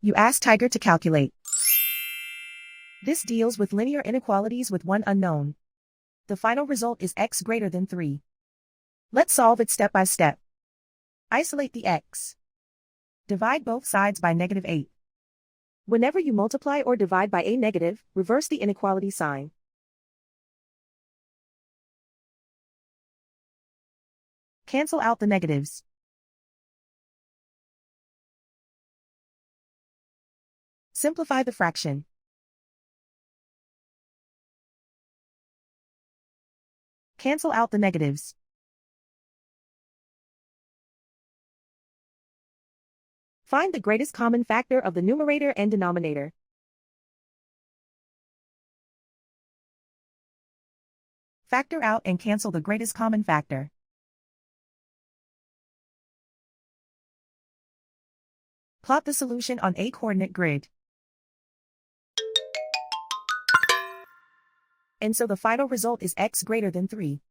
You ask Tiger to calculate. This deals with linear inequalities with one unknown. The final result is x greater than 3. Let's solve it step by step. Isolate the x. Divide both sides by -8. Whenever you multiply or divide by a negative, reverse the inequality sign. Cancel out the negatives. Simplify the fraction. Cancel out the negatives. Find the greatest common factor of the numerator and denominator. Factor out and cancel the greatest common factor. Plot the solution on a coordinate grid. And so the final result is x greater than 3.